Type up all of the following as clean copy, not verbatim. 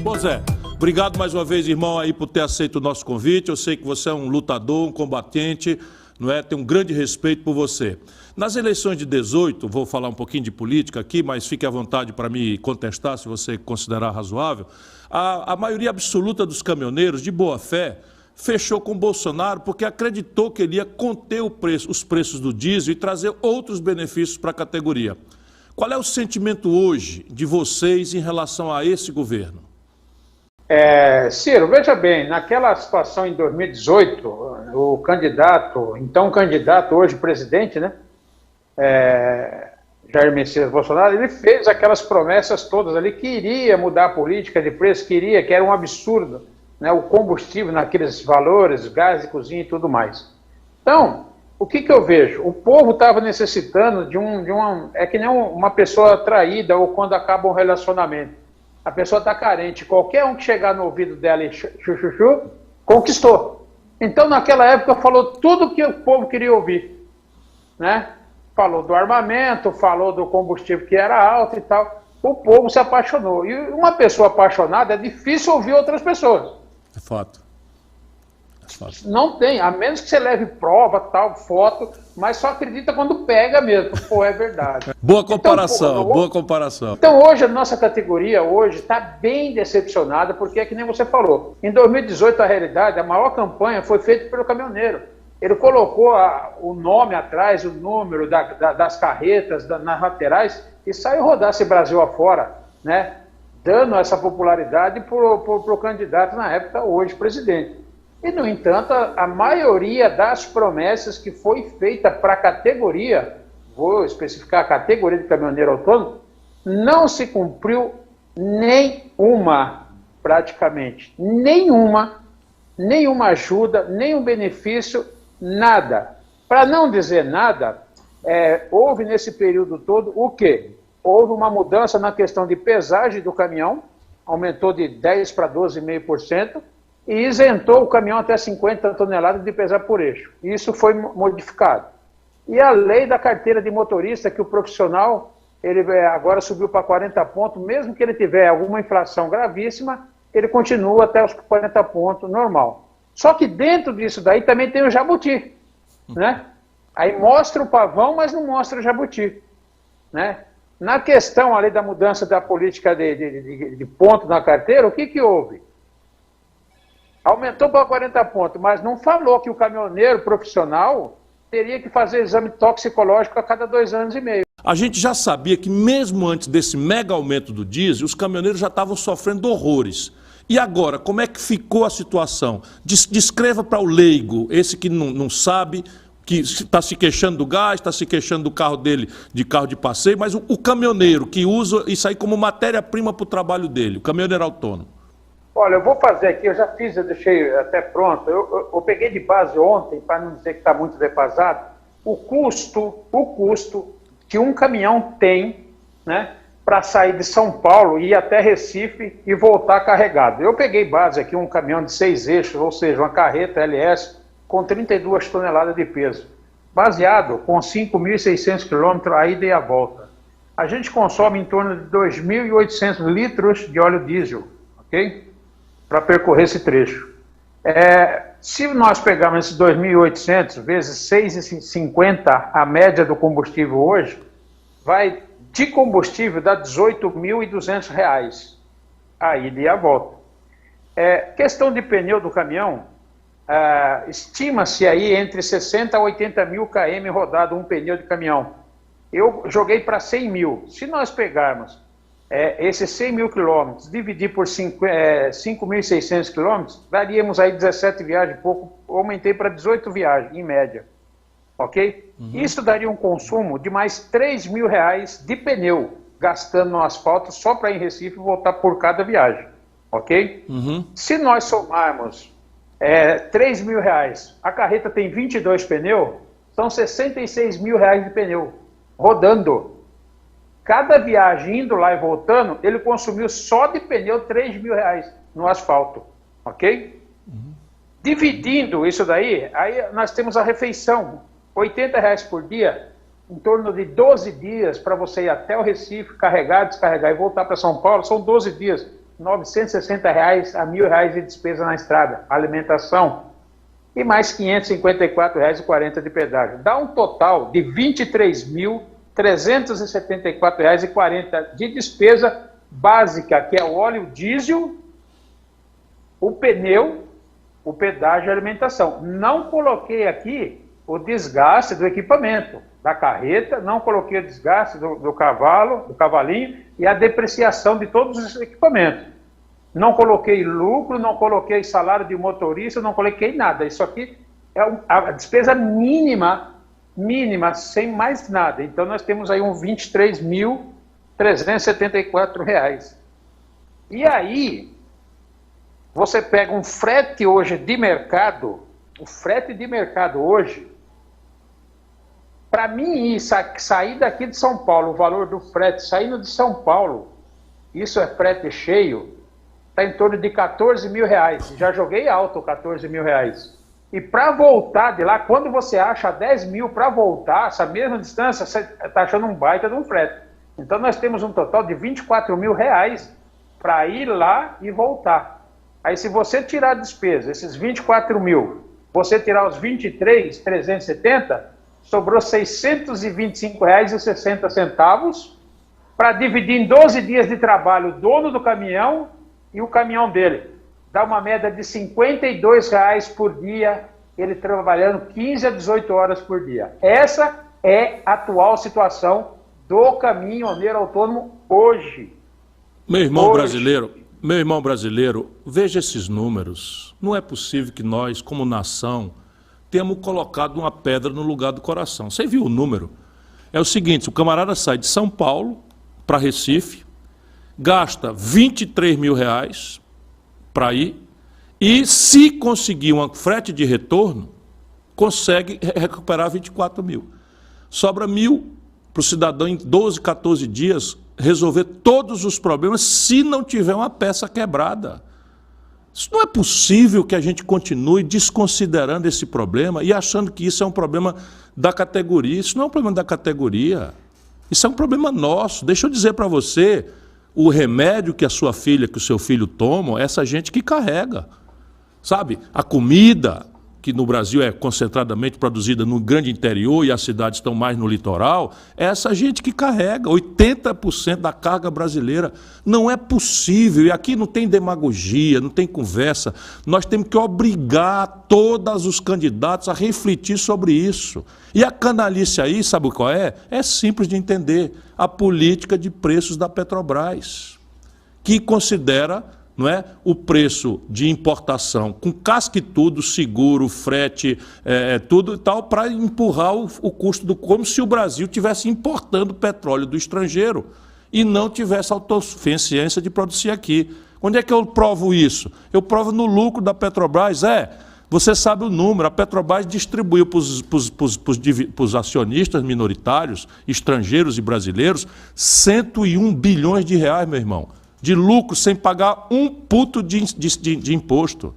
Bom, Zé, obrigado mais uma vez, irmão, aí por ter aceito o nosso convite. Eu sei que você é um lutador, um combatente, não é? Tenho um grande respeito por você. Nas eleições de 18, vou falar um pouquinho de política aqui, mas fique à vontade para me contestar, se você considerar razoável. A maioria absoluta dos caminhoneiros, de boa fé, fechou com o Bolsonaro porque acreditou que ele ia conter os preços do diesel e trazer outros benefícios para a categoria. Qual é o sentimento hoje de vocês em relação a esse governo? Ciro, veja bem, naquela situação em 2018, o candidato, então candidato, hoje presidente, né, Jair Messias Bolsonaro, ele fez aquelas promessas todas ali, que iria mudar a política de preço, que era um absurdo, né, o combustível naqueles valores, gás de cozinha e tudo mais. Então, o que eu vejo? O povo estava necessitando de é que nem uma pessoa traída ou quando acaba um relacionamento. A pessoa está carente, qualquer um que chegar no ouvido dela e chuchuchu, conquistou. Então, naquela época, falou tudo que o povo queria ouvir, né? Falou do armamento, falou do combustível que era alto e tal. O povo se apaixonou. E uma pessoa apaixonada é difícil ouvir outras pessoas. É fato. Não tem, a menos que você leve prova, tal, foto, mas só acredita quando pega mesmo. Pô, é verdade. Boa comparação, então, boa comparação. Então hoje a nossa categoria está bem decepcionada, porque é que nem você falou. Em 2018, a realidade, a maior campanha foi feita pelo caminhoneiro. Ele colocou o nome atrás, o número das carretas nas laterais e saiu rodar esse Brasil afora, né? Dando essa popularidade para o candidato na época, hoje presidente. E, no entanto, a maioria das promessas que foi feita para a categoria, vou especificar a categoria de caminhoneiro autônomo, não se cumpriu nenhuma, praticamente. Nenhuma ajuda, nenhum benefício, nada. Para não dizer nada, houve nesse período todo o quê? Houve uma mudança na questão de pesagem do caminhão, aumentou de 10% para 12,5%, e isentou o caminhão até 50 toneladas de pesar por eixo. Isso foi modificado. E a lei da carteira de motorista, que o profissional ele agora subiu para 40 pontos, mesmo que ele tiver alguma infração gravíssima, ele continua até os 40 pontos normal. Só que dentro disso daí também tem o jabuti, né? Aí mostra o pavão, mas não mostra o jabuti, né? Na questão ali da mudança da política de ponto na carteira, o que houve? Aumentou para 40 pontos, mas não falou que o caminhoneiro profissional teria que fazer exame toxicológico a cada 2 anos e meio. A gente já sabia que mesmo antes desse mega aumento do diesel, os caminhoneiros já estavam sofrendo horrores. E agora, como é que ficou a situação? Descreva para o leigo, esse que não sabe, que está se queixando do gás, está se queixando do carro dele, de carro de passeio, mas o caminhoneiro que usa isso aí como matéria-prima para o trabalho dele, o caminhoneiro autônomo. Olha, eu vou fazer aqui, eu já fiz, eu deixei até pronto, eu peguei de base ontem, para não dizer que está muito defasado, o custo que um caminhão tem, né, para sair de São Paulo e ir até Recife e voltar carregado. Eu peguei base aqui, um caminhão de 6 eixos, ou seja, uma carreta LS com 32 toneladas de peso, baseado com 5.600 quilômetros a ida e a volta. A gente consome em torno de 2.800 litros de óleo diesel, ok? Para percorrer esse trecho. Se nós pegarmos esses 2.800 vezes 6,50, a média do combustível hoje, de combustível dá R$18.200, a ida e a volta. Questão de pneu do caminhão, estima-se aí entre 60 a 80 mil km rodado um pneu de caminhão. Eu joguei para 100 mil. Se nós pegarmos esses 100 mil quilômetros, dividir por 5.600 quilômetros, daríamos aí 17 viagens, pouco, aumentei para 18 viagens, em média, ok? Uhum. Isso daria um consumo de mais R$3.000 de pneu, gastando no asfalto só para ir em Recife e voltar por cada viagem, ok? Uhum. Se nós somarmos R$3.000, a carreta tem 22 pneus, são R$66.000 de pneu, rodando. Cada viagem indo lá e voltando, ele consumiu só de pneu R$3.000 no asfalto, ok? Uhum. Dividindo isso daí, aí nós temos a refeição, R$80 por dia, em torno de 12 dias para você ir até o Recife, carregar, descarregar e voltar para São Paulo, são 12 dias. 960 reais a R$ 1.000 de despesa na estrada, alimentação, e mais R$ 554,40 de pedágio. Dá um total de R$ 23.374,40 de despesa básica, que é o óleo diesel, o pneu, o pedágio e a alimentação. Não coloquei aqui o desgaste do equipamento, da carreta, não coloquei o desgaste do cavalo, do cavalinho e a depreciação de todos os equipamentos. Não coloquei lucro, não coloquei salário de motorista, não coloquei nada. Isso aqui é a despesa mínima, sem mais nada. Então nós temos aí uns R$ 23.374. E aí, você pega um frete hoje de mercado, o frete de mercado hoje, para mim ir, sair daqui de São Paulo, o valor do frete saindo de São Paulo, isso é frete cheio, está em torno de R$ 14.000. Já joguei alto R$ 14.000. E para voltar de lá, quando você acha 10 mil para voltar, essa mesma distância, você está achando um baita de um frete. Então nós temos um total de R$ 24.000 para ir lá e voltar. Aí se você tirar a despesa, esses 24 mil, você tirar os 23.370, sobrou R$ 625,60 para dividir em 12 dias de trabalho o dono do caminhão e o caminhão dele. Dá uma média de R$ 52,00 por dia, ele trabalhando 15 a 18 horas por dia. Essa é a atual situação do caminhoneiro autônomo hoje. Meu irmão brasileiro, veja esses números. Não é possível que nós, como nação, tenhamos colocado uma pedra no lugar do coração. Você viu o número? É o seguinte, o camarada sai de São Paulo para Recife, gasta R$ 23.000 para ir, e se conseguir um frete de retorno, consegue recuperar 24 mil. Sobra 1.000 para o cidadão em 12, 14 dias resolver todos os problemas se não tiver uma peça quebrada. Isso não é possível que a gente continue desconsiderando esse problema e achando que isso é um problema da categoria. Isso não é um problema da categoria. Isso é um problema nosso. Deixa eu dizer para você, o remédio que a sua filha, que o seu filho tomam, é essa gente que carrega. Sabe? A comida, que no Brasil é concentradamente produzida no grande interior e as cidades estão mais no litoral, é essa gente que carrega 80% da carga brasileira. Não é possível, e aqui não tem demagogia, não tem conversa, nós temos que obrigar todos os candidatos a refletir sobre isso. E a canalice aí, sabe qual é? É simples de entender, a política de preços da Petrobras, que considera, não é, o preço de importação com casca e tudo, seguro, frete, tudo e tal, para empurrar o custo do... Como se o Brasil estivesse importando petróleo do estrangeiro e não tivesse autossuficiência de produzir aqui. Onde é que eu provo isso? Eu provo no lucro da Petrobras. Você sabe o número, a Petrobras distribuiu para os acionistas minoritários, estrangeiros e brasileiros, 101 bilhões de reais, meu irmão, de lucro sem pagar um puto de imposto.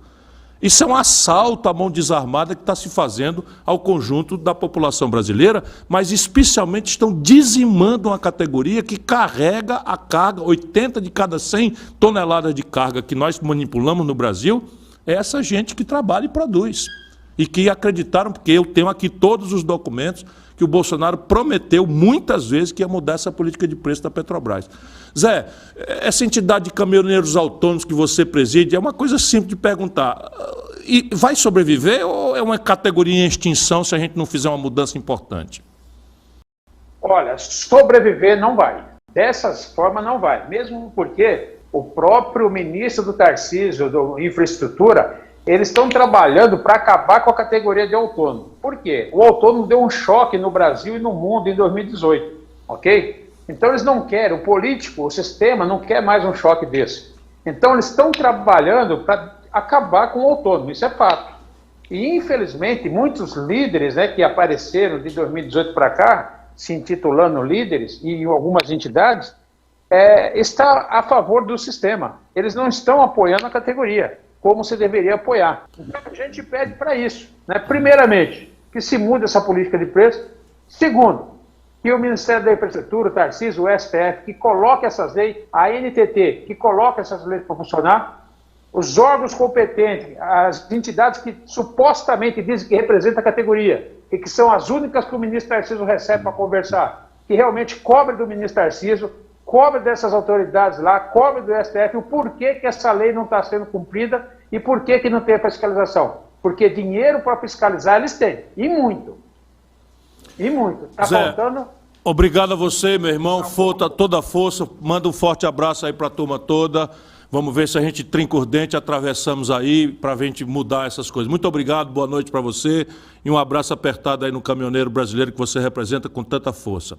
Isso é um assalto à mão desarmada que está se fazendo ao conjunto da população brasileira, mas especialmente estão dizimando uma categoria que carrega a carga, 80 de cada 100 toneladas de carga que nós manipulamos no Brasil, é essa gente que trabalha e produz. E que acreditaram, porque eu tenho aqui todos os documentos que o Bolsonaro prometeu muitas vezes que ia mudar essa política de preço da Petrobras. Zé, essa entidade de caminhoneiros autônomos que você preside, é uma coisa simples de perguntar. E vai sobreviver ou é uma categoria em extinção se a gente não fizer uma mudança importante? Olha, sobreviver não vai. Dessas formas não vai. Mesmo porque o próprio ministro do Tarcísio, do Infraestrutura, eles estão trabalhando para acabar com a categoria de autônomo. Por quê? O autônomo deu um choque no Brasil e no mundo em 2018, ok? Então eles não querem, o político, o sistema não quer mais um choque desse. Então eles estão trabalhando para acabar com o autônomo, isso é fato. E infelizmente muitos líderes, né, que apareceram de 2018 para cá, se intitulando líderes, e em algumas entidades, está a favor do sistema. Eles não estão apoiando a categoria como se deveria apoiar. Então, a gente pede para isso, né? Primeiramente, que se mude essa política de preço. Segundo, que o Ministério da Infraestrutura, o Tarcísio, o STF, que coloque essas leis, a NTT, que coloque essas leis para funcionar, os órgãos competentes, as entidades que supostamente dizem que representam a categoria, e que são as únicas que o ministro Tarcísio recebe para conversar, que realmente cobre do ministro Tarcísio, cobre dessas autoridades lá, cobre do STF, o porquê que essa lei não está sendo cumprida e por que não tem fiscalização. Porque dinheiro para fiscalizar eles têm, e muito. E muito. Está faltando... Obrigado a você, meu irmão. Toda a força. Manda um forte abraço aí para a turma toda. Vamos ver se a gente trinca o dente, atravessamos aí para a gente mudar essas coisas. Muito obrigado, boa noite para você e um abraço apertado aí no caminhoneiro brasileiro que você representa com tanta força.